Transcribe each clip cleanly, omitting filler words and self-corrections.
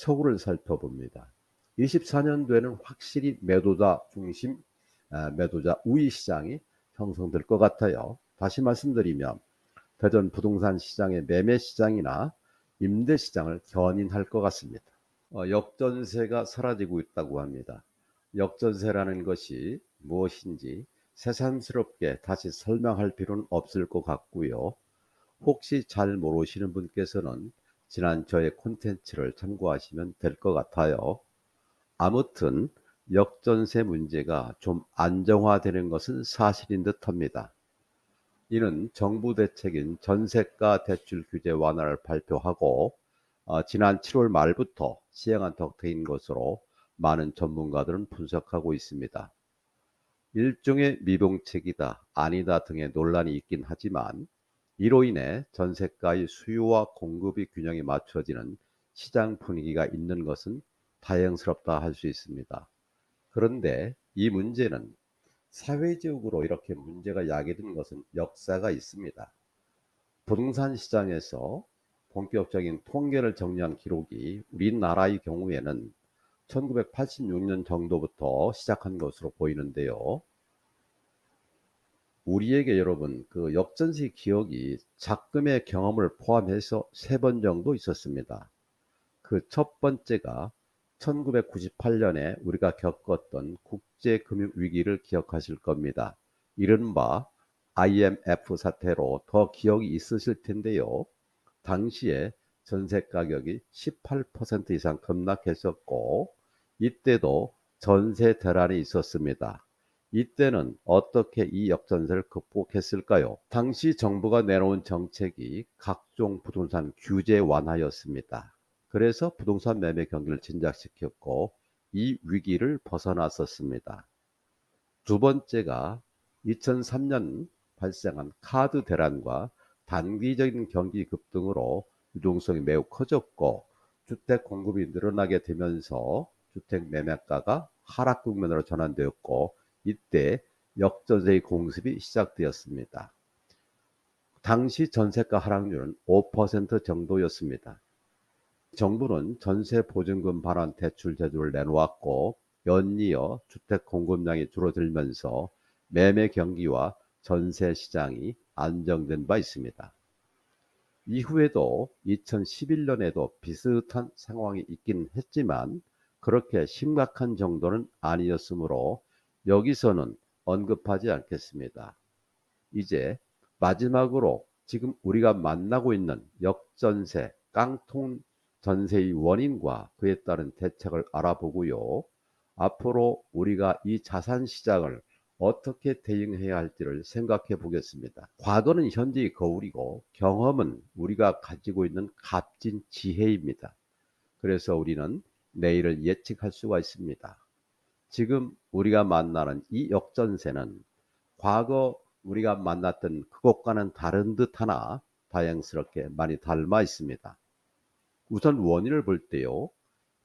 서구를 살펴봅니다. 24년도에는 확실히 매도자 중심, 매도자 우위 시장이 형성될 것 같아요. 다시 말씀드리면 대전 부동산 시장의 매매 시장이나 임대 시장을 견인할 것 같습니다. 역전세가 사라지고 있다고 합니다. 역전세라는 것이 무엇인지 새삼스럽게 다시 설명할 필요는 없을 것 같고요. 혹시 잘 모르시는 분께서는 지난 저의 콘텐츠를 참고하시면 될 것 같아요. 아무튼 역전세 문제가 좀 안정화되는 것은 사실인 듯합니다. 이는 정부 대책인 전세가 대출 규제 완화를 발표하고 지난 7월 말부터 시행한 덕택인 것으로 많은 전문가들은 분석하고 있습니다. 일종의 미봉책이다, 아니다 등의 논란이 있긴 하지만 이로 인해 전세가의 수요와 공급이 균형이 맞춰지는 시장 분위기가 있는 것은 다행스럽다 할 수 있습니다. 그런데 이 문제는 사회적으로 이렇게 문제가 야기된 것은 역사가 있습니다. 부동산 시장에서 본격적인 통계를 정리한 기록이 우리나라의 경우에는 1986년 정도부터 시작한 것으로 보이는데요. 우리에게 여러분 그 역전세 기억이 작금의 경험을 포함해서 3번 정도 있었습니다. 그 첫 번째가 1998년에 우리가 겪었던 국제금융위기를 기억하실 겁니다. 이른바 IMF 사태로 더 기억이 있으실 텐데요. 당시에 전세 가격이 18% 이상 급락했었고 이때도 전세 대란이 있었습니다. 이때는 어떻게 이 역전세를 극복했을까요? 당시 정부가 내놓은 정책이 각종 부동산 규제 완화였습니다. 그래서 부동산 매매 경기를 진작시켰고 이 위기를 벗어났었습니다. 두 번째가 2003년 발생한 카드 대란과 단기적인 경기 급등으로 유동성이 매우 커졌고 주택 공급이 늘어나게 되면서 주택 매매가가 하락 국면으로 전환되었고 이때 역전세의 공습이 시작되었습니다. 당시 전세가 하락률은 5% 정도였습니다. 정부는 전세 보증금 반환 대출 제도를 내놓았고 연이어 주택 공급량이 줄어들면서 매매 경기와 전세 시장이 안정된 바 있습니다. 이후에도 2011년에도 비슷한 상황이 있긴 했지만 그렇게 심각한 정도는 아니었으므로 여기서는 언급하지 않겠습니다. 이제 마지막으로 지금 우리가 만나고 있는 역전세, 깡통 전세의 원인과 그에 따른 대책을 알아보고요. 앞으로 우리가 이 자산 시장을 어떻게 대응해야 할지를 생각해 보겠습니다. 과거는 현재의 거울이고 경험은 우리가 가지고 있는 값진 지혜입니다. 그래서 우리는 내일을 예측할 수가 있습니다. 지금 우리가 만나는 이 역전세는 과거 우리가 만났던 그것과는 다른 듯하나 다행스럽게 많이 닮아 있습니다. 우선 원인을 볼 때요.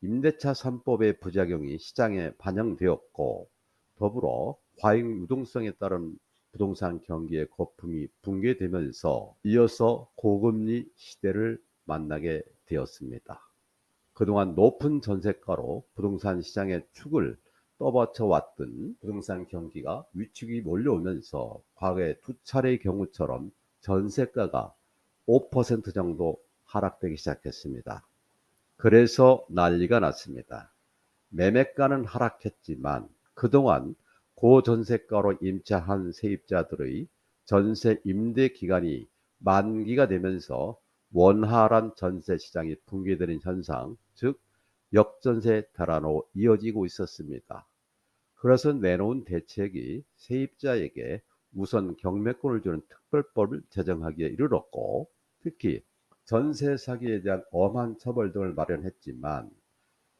임대차 3법의 부작용이 시장에 반영되었고 더불어 과잉 유동성에 따른 부동산 경기의 거품이 붕괴되면서 이어서 고금리 시대를 만나게 되었습니다. 그동안 높은 전세가로 부동산 시장의 축을 떠받쳐 왔던 부동산 경기가 위축이 몰려오면서 과거의 두 차례의 경우처럼 전세가가 5% 정도 하락되기 시작했습니다. 그래서 난리가 났습니다. 매매가는 하락했지만 그동안 고전세가로 임차한 세입자들의 전세 임대 기간이 만기가 되면서 원활한 전세 시장이 붕괴되는 현상, 즉 역전세 대란으로 이어지고 있었습니다. 그래서 내놓은 대책이 세입자에게 우선 경매권을 주는 특별법을 제정하기에 이르렀고 특히 전세 사기에 대한 엄한 처벌 등을 마련했지만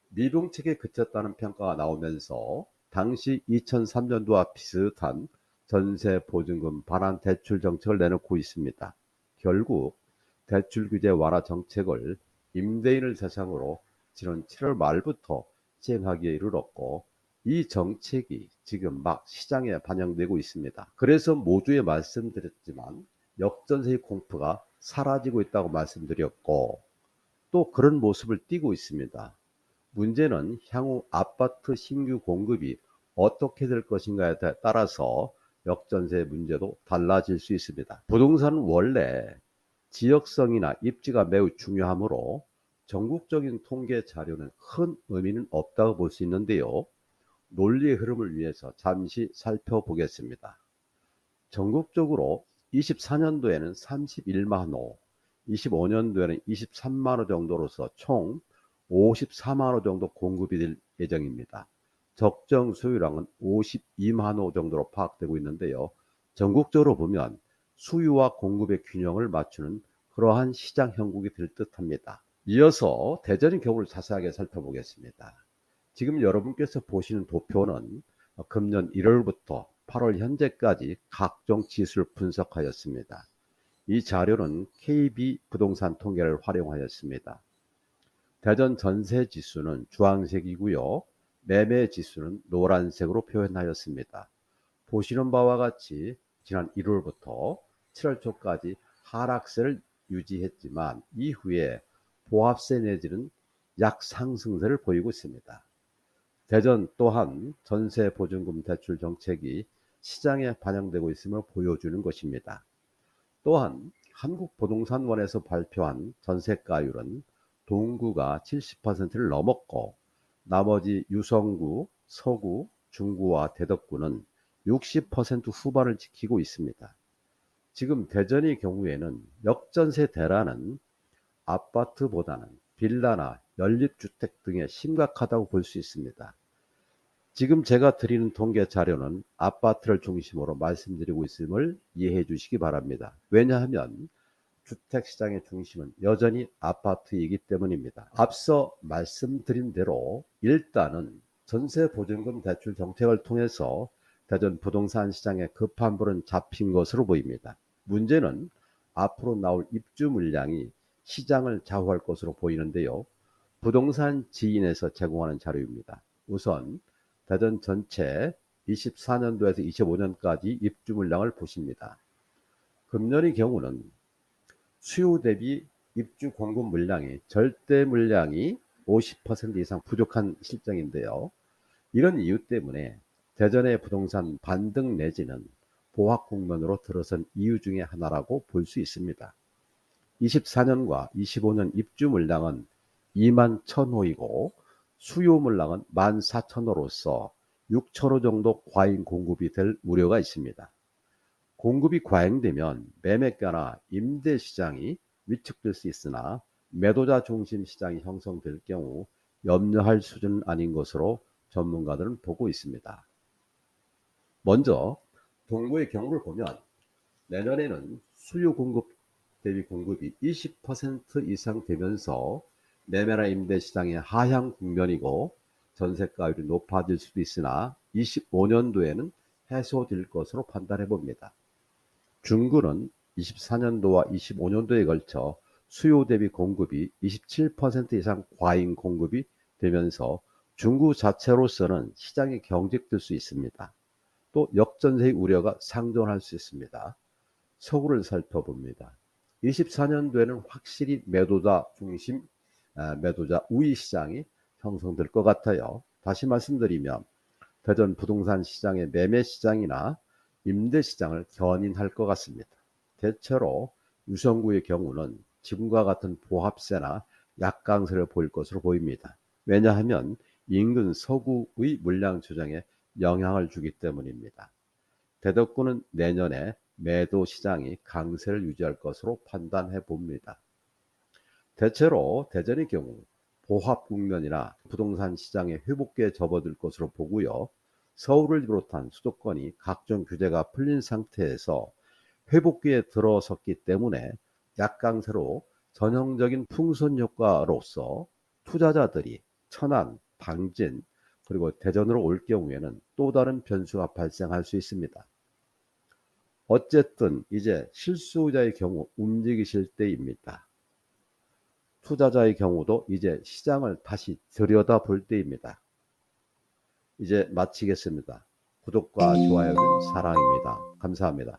미봉책에 그쳤다는 평가가 나오면서 당시 2003년도와 비슷한 전세 보증금 반환 대출 정책을 내놓고 있습니다. 결국 대출 규제 완화 정책을 임대인을 대상으로 지난 7월 말부터 시행하기에 이르렀고 이 정책이 지금 막 시장에 반영되고 있습니다. 그래서 모두에 말씀드렸지만 역전세의 공포가 사라지고 있다고 말씀드렸고 또 그런 모습을 띠고 있습니다. 문제는 향후 아파트 신규 공급이 어떻게 될 것인가에 따라서 역전세 문제도 달라질 수 있습니다. 부동산은 원래 지역성이나 입지가 매우 중요하므로 전국적인 통계 자료는 큰 의미는 없다고 볼 수 있는데요. 논리의 흐름을 위해서 잠시 살펴보겠습니다. 전국적으로 24년도에는 31만 호, 25년도에는 23만 호 정도로서 총 54만 호 정도 공급이 될 예정입니다. 적정 소유량은 52만 호 정도로 파악되고 있는데요. 전국적으로 보면 수요와 공급의 균형을 맞추는 그러한 시장 형국이 될 듯합니다. 이어서 대전의 경우를 자세하게 살펴보겠습니다. 지금 여러분께서 보시는 도표는 금년 1월부터 8월 현재까지 각종 지수를 분석하였습니다. 이 자료는 KB 부동산 통계를 활용하였습니다. 대전 전세 지수는 주황색이고요. 매매 지수는 노란색으로 표현하였습니다. 보시는 바와 같이 지난 1월부터 7월 초까지 하락세를 유지했지만 이후에 보합세 내지는 약상승세를 보이고 있습니다. 대전 또한 전세 보증금 대출 정책이 시장에 반영되고 있음을 보여주는 것입니다. 또한 한국부동산원에서 발표한 전세가율은 동구가 70%를 넘었고 나머지 유성구, 서구, 중구와 대덕구는 60% 후반을 지키고 있습니다. 지금 대전의 경우에는 역전세 대란은 아파트보다는 빌라나 연립주택 등에 심각하다고 볼 수 있습니다. 지금 제가 드리는 통계 자료는 아파트를 중심으로 말씀드리고 있음을 이해해 주시기 바랍니다. 왜냐하면 주택시장의 중심은 여전히 아파트이기 때문입니다. 앞서 말씀드린 대로 일단은 전세보증금 대출 정책을 통해서 대전 부동산 시장의 급한 불은 잡힌 것으로 보입니다. 문제는 앞으로 나올 입주 물량이 시장을 좌우할 것으로 보이는데요. 부동산 지인에서 제공하는 자료입니다. 우선 대전 전체 24년도에서 25년까지 입주 물량을 보십니다. 금년의 경우는 수요 대비 입주 공급 물량이 절대 물량이 50% 이상 부족한 실정인데요. 이런 이유 때문에 대전의 부동산 반등 내지는 보합 국면으로 들어선 이유 중에 하나라고 볼 수 있습니다. 24년과 25년 입주 물량은 2만 1,000호이고 수요 물량은 14,000호로서 6,000호 정도 과잉 공급이 될 우려가 있습니다. 공급이 과잉되면 매매가나 임대 시장이 위축될 수 있으나 매도자 중심 시장이 형성될 경우 염려할 수준은 아닌 것으로 전문가들은 보고 있습니다. 먼저 동구의 경우를 보면 내년에는 수요 공급 대비 공급이 20% 이상 되면서 매매나 임대 시장의 하향 국면이고 전세가율이 높아질 수도 있으나 25년도에는 해소될 것으로 판단해 봅니다. 중구는 24년도와 25년도에 걸쳐 수요 대비 공급이 27% 이상 과잉 공급이 되면서 중구 자체로서는 시장이 경직될 수 있습니다. 또 역전세의 우려가 상존할 수 있습니다. 서구를 살펴봅니다. 24년도에는 확실히 매도자 중심, 매도자 우위 시장이 형성될 것 같아요. 다시 말씀드리면 대전 부동산 시장의 매매 시장이나 임대 시장을 견인할 것 같습니다. 대체로 유성구의 경우는 지금과 같은 보합세나 약강세를 보일 것으로 보입니다. 왜냐하면 인근 서구의 물량 조정에 영향을 주기 때문입니다. 대덕구는 내년에 매도 시장이 강세를 유지할 것으로 판단해 봅니다. 대체로 대전의 경우 보합 국면이나 부동산 시장의 회복기에 접어들 것으로 보고요. 서울을 비롯한 수도권이 각종 규제가 풀린 상태에서 회복기에 들어섰기 때문에 약강세로 전형적인 풍선 효과로서 투자자들이 천안, 당진, 그리고 대전으로 올 경우에는 또 다른 변수가 발생할 수 있습니다. 어쨌든 이제 실수요자의 경우 움직이실 때입니다. 투자자의 경우도 이제 시장을 다시 들여다볼 때입니다. 이제 마치겠습니다. 구독과 좋아요는 사랑입니다. 감사합니다.